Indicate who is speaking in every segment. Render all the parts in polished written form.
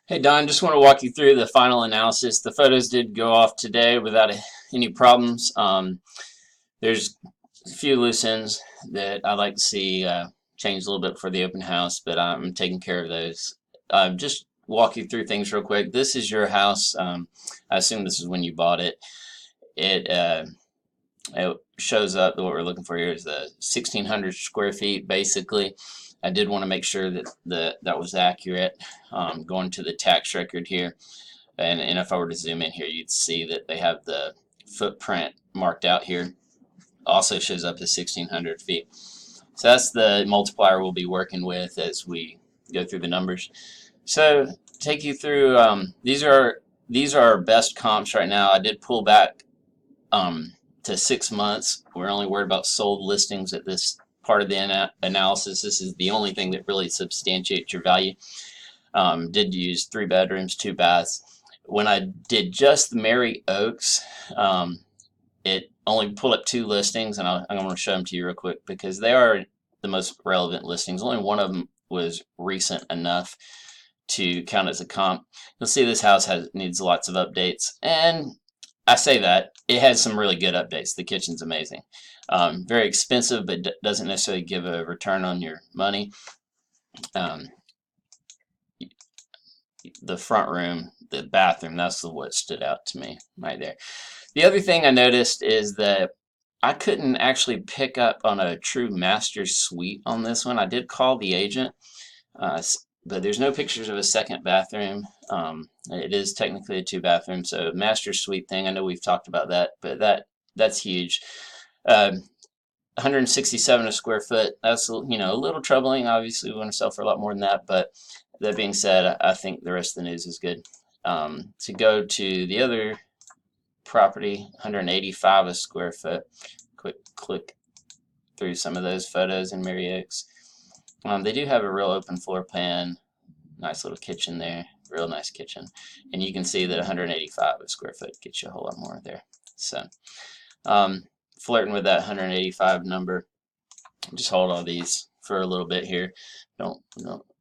Speaker 1: Hey Don, just want to walk you through the final analysis. The photos did go off today without any problems. There's a few loose ends that I'd like to see changed a little bit for the open house, but I'm taking care of those. Just walk you through things real quick. This is your house. I assume this is when you bought it. It shows up, what we're looking for here is the 1,600 square feet basically. I did want to make sure that was accurate. Going to the tax record here, and if I were to zoom in here, you'd see that they have the footprint marked out here. Also shows up as 1,600 feet. So that's the multiplier we'll be working with as we go through the numbers. So take you through, these are our best comps right now. I did pull back to 6 months. We're only worried about sold listings at this part of the analysis. This is the only thing that really substantiates your value. Did use 3 bedrooms, 2 baths. When I did just the Mary Oaks, it only pulled up 2 listings, and I'm going to show them to you real quick because they are the most relevant listings. Only one of them was recent enough to count as a comp. You'll see this house needs lots of updates, and I say that it has some really good updates. The kitchen's amazing. Very expensive, but doesn't necessarily give a return on your money. The front room, the bathroom, that's what stood out to me right there. The other thing I noticed is that I couldn't actually pick up on a true master suite on this one. I did call the agent, but there's no pictures of a second bathroom. It is technically a 2 bathroom, so master suite thing, I know we've talked about that, but that's huge. 167 a square foot, that's a little troubling. Obviously we want to sell for a lot more than that, but that being said, I think the rest of the news is good. To go to the other property, 185 a square foot. Quick click through some of those photos in Mary Oaks. They do have a real open floor plan, nice little kitchen there, real nice kitchen, and you can see that 185 a square foot gets you a whole lot more there. So flirting with that 185 number. Just hold all these for a little bit here. Don't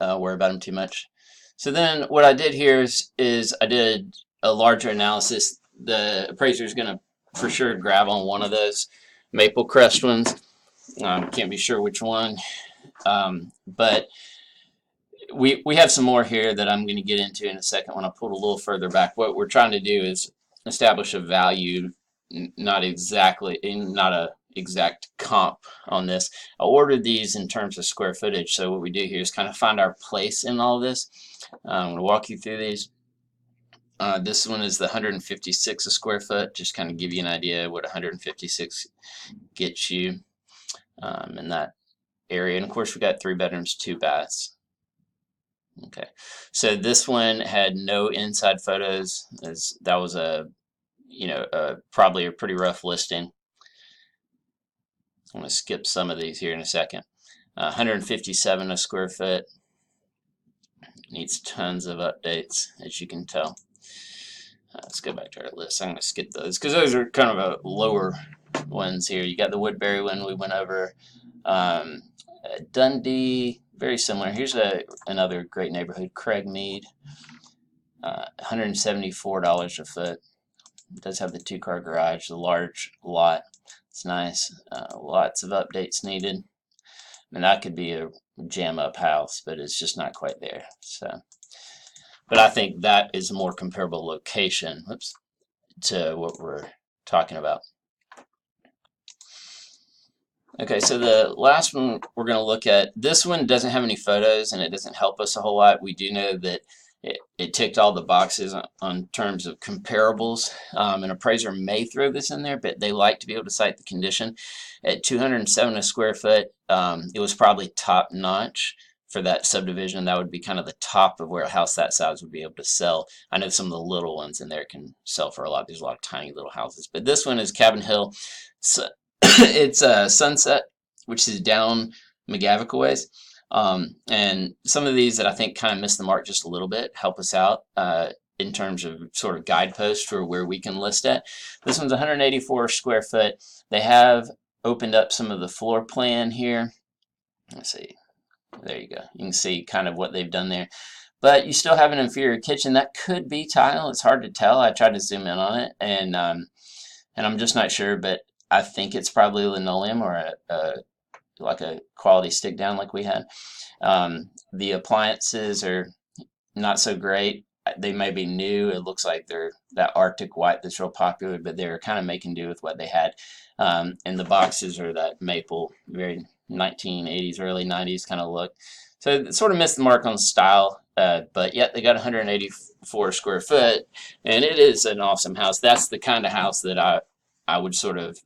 Speaker 1: worry about them too much. So then what I did here is I did a larger analysis. The appraiser is going to for sure grab on one of those Maple Crest ones. Can't be sure which one, but we have some more here that I'm going to get into in a second when I pull a little further back. What we're trying to do is establish a value, not a exact comp on this. I ordered these in terms of square footage, so what we do here is kind of find our place in all this. I'm going to walk you through these. This one is the 156 a square foot, just kind of give you an idea what 156 gets you in that area. And of course we got 3 bedrooms, 2 baths. Okay, so this one had no inside photos, as that was probably a pretty rough listing. I'm going to skip some of these here in a second. 157 a square foot. Needs tons of updates, as you can tell. Let's go back to our list. I'm going to skip those because those are kind of a lower ones here. You got the Woodbury one we went over. Dundee, very similar. Here's another great neighborhood, Craigmead. $174 a foot. It does have the 2-car garage, the large lot. It's nice. Lots of updates needed. And that could be a jam-up house, but it's just not quite there. So, but I think that is a more comparable location, to what we're talking about. Okay, so the last one we're going to look at, this one doesn't have any photos and it doesn't help us a whole lot. We do know that it ticked all the boxes on terms of comparables. An appraiser may throw this in there, but they like to be able to cite the condition. At 207 a square foot, it was probably top notch for that subdivision. That would be kind of the top of where a house that size would be able to sell. I know some of the little ones in there can sell for a lot. There's a lot of tiny little houses, but this one is Cabin Hill. So it's Sunset, which is down McGavick ways. And some of these that I think kind of miss the mark just a little bit help us out in terms of sort of guideposts for where we can list at. This one's 184 square foot. They have opened up some of the floor plan here. Let's see. There you go. You can see kind of what they've done there. but you still have an inferior kitchen. That could be tile. It's hard to tell. I tried to zoom in on it, and I'm just not sure, but I think it's probably linoleum or like a quality stick down like we had. The appliances are not so great. They may be new. It looks like they're that Arctic white that's real popular, but they're kind of making do with what they had. And the boxes are that maple, very 1980s, early 90s kind of look. So it sort of missed the mark on style, but yet they got 184 square foot, and it is an awesome house. That's the kind of house that I would sort of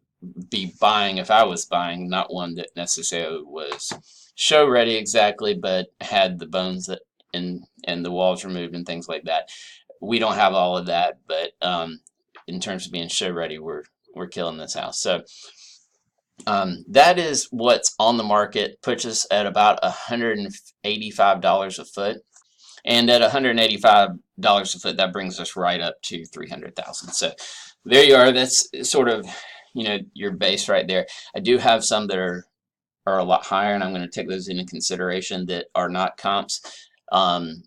Speaker 1: be buying if I was buying, not one that necessarily was show ready exactly, but had the bones that and the walls removed and things like that. We don't have all of that, but in terms of being show ready, we're killing this house. So that is what's on the market, puts us at about $185 a foot. And at $185 a foot, that brings us right up to 300,000. So there you are. That's sort of, your base right there. I do have some that are a lot higher, and I'm going to take those into consideration that are not comps. And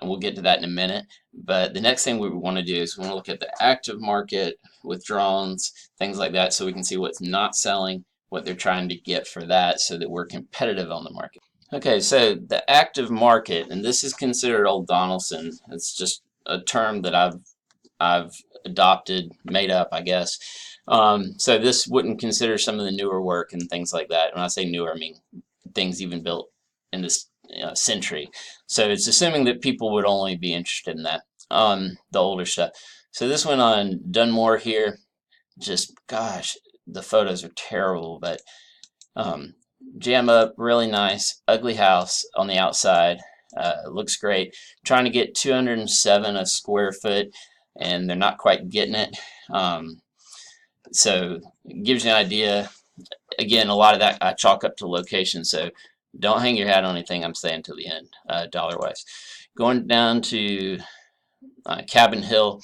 Speaker 1: we'll get to that in a minute. But the next thing we want to do is we want to look at the active market, withdrawals, things like that, so we can see what's not selling, what they're trying to get for that, so that we're competitive on the market. Okay, so the active market, and this is considered Old Donaldson. It's just a term that I've adopted, made up, I guess. So this wouldn't consider some of the newer work and things like that. When I say newer, I mean things even built in this century. So it's assuming that people would only be interested in that, the older stuff. So this one on Dunmore here, just gosh, the photos are terrible, but jam up, really nice, ugly house on the outside. Looks great. Trying to get 207 a square foot, and they're not quite getting it. So it gives you an idea. Again, a lot of that I chalk up to location, so don't hang your hat on anything I'm saying till the end, dollar-wise. Going down to Cabin Hill.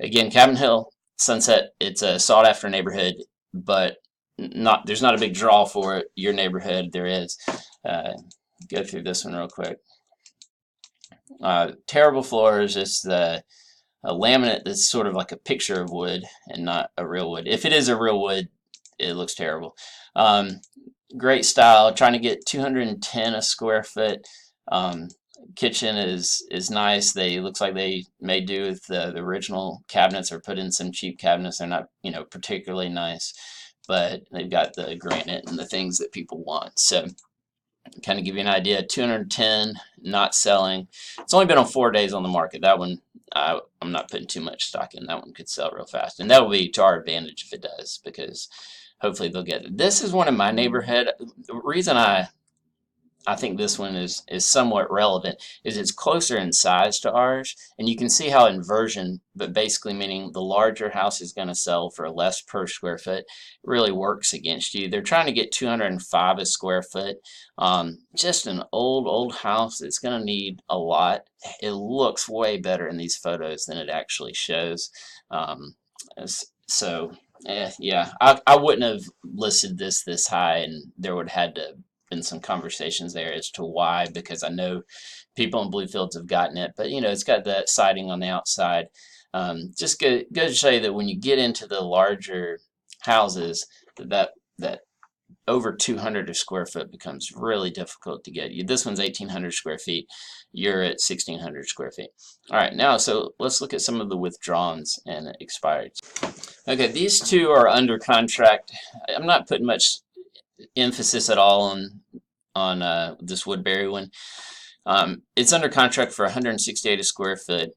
Speaker 1: Again, Cabin Hill, Sunset, it's a sought-after neighborhood, but there's not a big draw for it. Your neighborhood, there is. Go through this one real quick. Terrible floors. It's a laminate that's sort of like a picture of wood and not a real wood. If it is a real wood, it looks terrible. Great style. Trying to get 210 a square foot. Kitchen is nice. Looks like they made do with the original cabinets, or put in some cheap cabinets. They're not particularly nice, but they've got the granite and the things that people want. So kind of give you an idea. 210, not selling. It's only been on 4 days on the market. That one, I'm not putting too much stock in. That one could sell real fast, and that will be to our advantage if it does, because hopefully they'll get it. This is one in my neighborhood. The reason I think this one is somewhat relevant is it's closer in size to ours, and you can see how inversion, but basically meaning the larger house is going to sell for less per square foot, really works against you. They're trying to get 205 a square foot. Just an old house. It's going to need a lot. It looks way better in these photos than it actually shows. Yeah, I wouldn't have listed this high, and there would have had to been some conversations there as to why, because I know people in Bluefields have gotten it, but it's got that siding on the outside. Just go to show you that when you get into the larger houses, that over 200 a square foot becomes really difficult to get. This one's 1,800 square feet. You're at 1,600 square feet. All right, now so let's look at some of the withdrawals and expired. Okay, these two are under contract. I'm not putting much emphasis at all on this Woodbury one. It's under contract for 168 a square foot.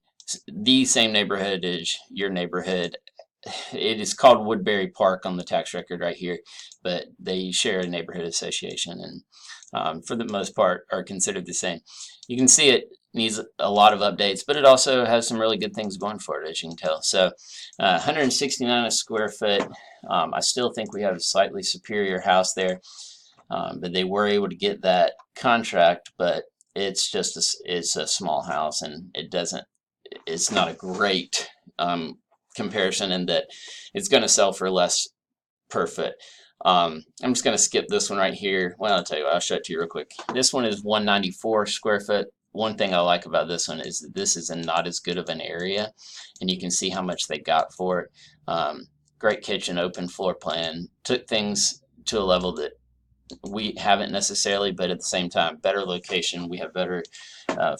Speaker 1: The same neighborhood as your neighborhood. It is called Woodbury Park on the tax record right here, but they share a neighborhood association, and for the most part are considered the same. You can see it needs a lot of updates, but it also has some really good things going for it, as you can tell. So 169 a square foot. I still think we have a slightly superior house there, but they were able to get that contract, but it's just it's a small house, and it's not a great comparison in that it's going to sell for less per foot. I'm just going to skip this one right here. Well, I'll tell you what, I'll show it to you real quick. This one is 194 square foot. one thing I like about this one is that this is not as good of an area, and you can see how much they got for it. Great kitchen, open floor plan, took things to a level that we haven't necessarily, but at the same time, better location. We have better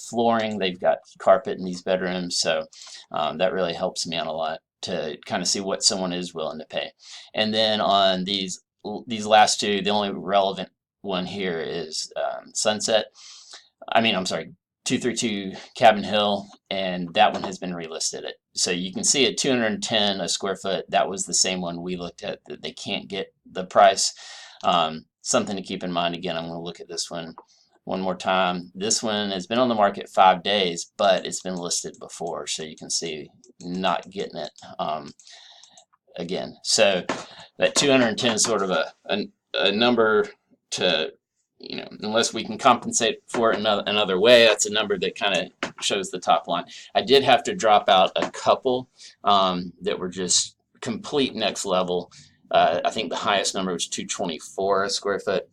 Speaker 1: flooring. They've got carpet in these bedrooms, so that really helps me out a lot to kind of see what someone is willing to pay. And then on these last two, the only relevant one here is Sunset. I'm sorry, 232 Cabin Hill, and that one has been relisted. So you can see at 210 a square foot, that was the same one we looked at, that they can't get the price. Something to keep in mind. Again, I'm going to look at this one more time. This one has been on the market 5 days, but it's been listed before, so you can see not getting it again. So that 210 is sort of a number to, unless we can compensate for it another way, that's a number that kind of shows the top line. I did have to drop out a couple that were just complete next level. I think the highest number was 224 a square foot.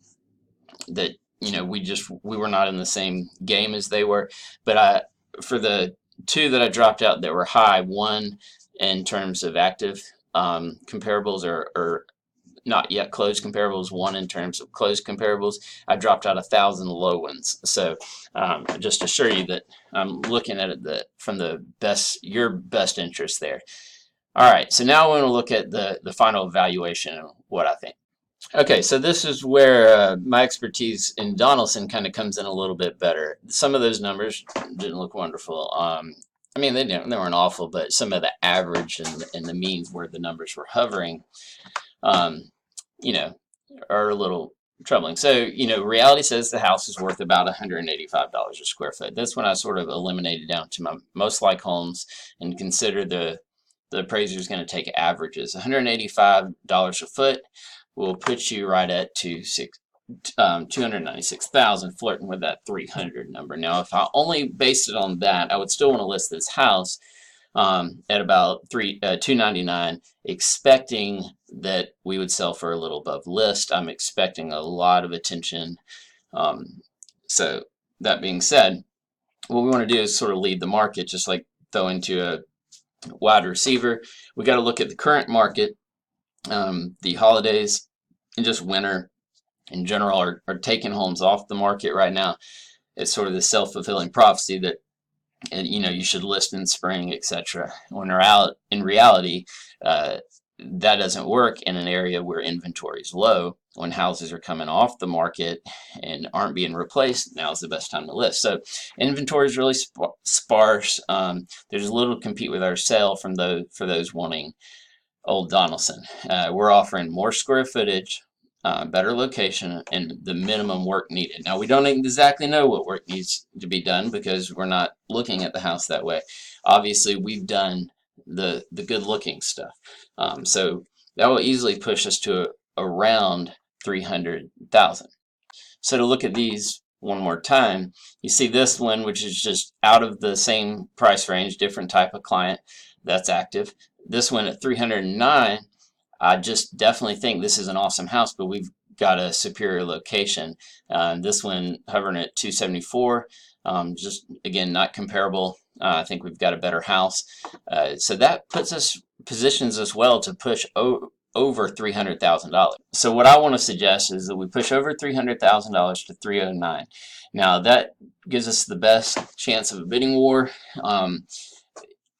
Speaker 1: That we were not in the same game as they were. But for the two that I dropped out that were high, one in terms of active comparables or not yet closed comparables, one in terms of closed comparables, I dropped out 1,000 low ones. So just to assure you that I'm looking at it from your best interest there. All right, so now I want to look at the final evaluation of what I think. Okay, so this is where my expertise in Donaldson kind of comes in a little bit better. Some of those numbers didn't look wonderful. They weren't awful, but some of the average and the means where the numbers were hovering, are a little troubling. So, reality says the house is worth about $185 a square foot. That's when I sort of eliminated down to my most like homes and consider the appraiser is going to take averages. $185 a foot will put you right at 296,000, flirting with that 300 number. Now, if I only based it on that, I would still want to list this house at about 299, expecting that we would sell for a little above list. I'm expecting a lot of attention. So that being said, what we want to do is sort of lead the market, just like throwing to a wide receiver. We got to look at the current market. The holidays and just winter in general are taking homes off the market right now. It's sort of the self-fulfilling prophecy that you should list in spring, etc. When we're out in reality, that doesn't work in an area where inventory is low. When houses are coming off the market and aren't being replaced, now is the best time to list. So inventory is really sparse. There's little to compete with our sale for those wanting Old Donaldson. We're offering more square footage, better location, and the minimum work needed. Now, we don't exactly know what work needs to be done because we're not looking at the house that way. Obviously, we've done the good looking stuff. So that will easily push us to around 300,000. So to look at these one more time, you see this one, which is just out of the same price range, different type of client that's active. This one at 309, I just definitely think this is an awesome house, but we've got a superior location. This one hovering at 274, just again not comparable. I think we've got a better house, so that positions us well to push over $300,000. So what I want to suggest is that we push over $300,000 to 309. Now that gives us the best chance of a bidding war.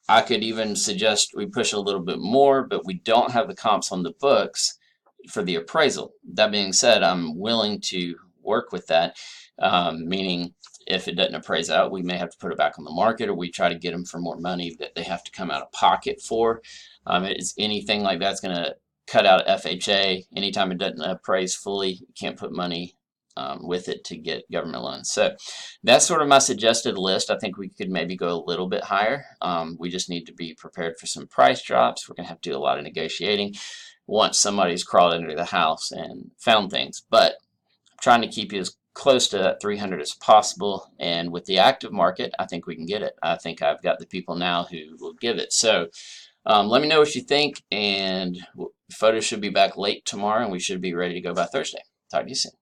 Speaker 1: I could even suggest we push a little bit more, but we don't have the comps on the books for the appraisal. That being said, I'm willing to work with that, meaning if it doesn't appraise out, we may have to put it back on the market, or we try to get them for more money that they have to come out of pocket for. It's anything like that's going to cut out FHA. Anytime it doesn't appraise fully, you can't put money with it to get government loans. So that's sort of my suggested list. I think we could maybe go a little bit higher. We just need to be prepared for some price drops. We're going to have to do a lot of negotiating once somebody's crawled under the house and found things. But I'm trying to keep you as close to that 300 as possible. And with the active market, I think we can get it. I think I've got the people now who will give it. So let me know what you think. And photos should be back late tomorrow, and we should be ready to go by Thursday. Talk to you soon.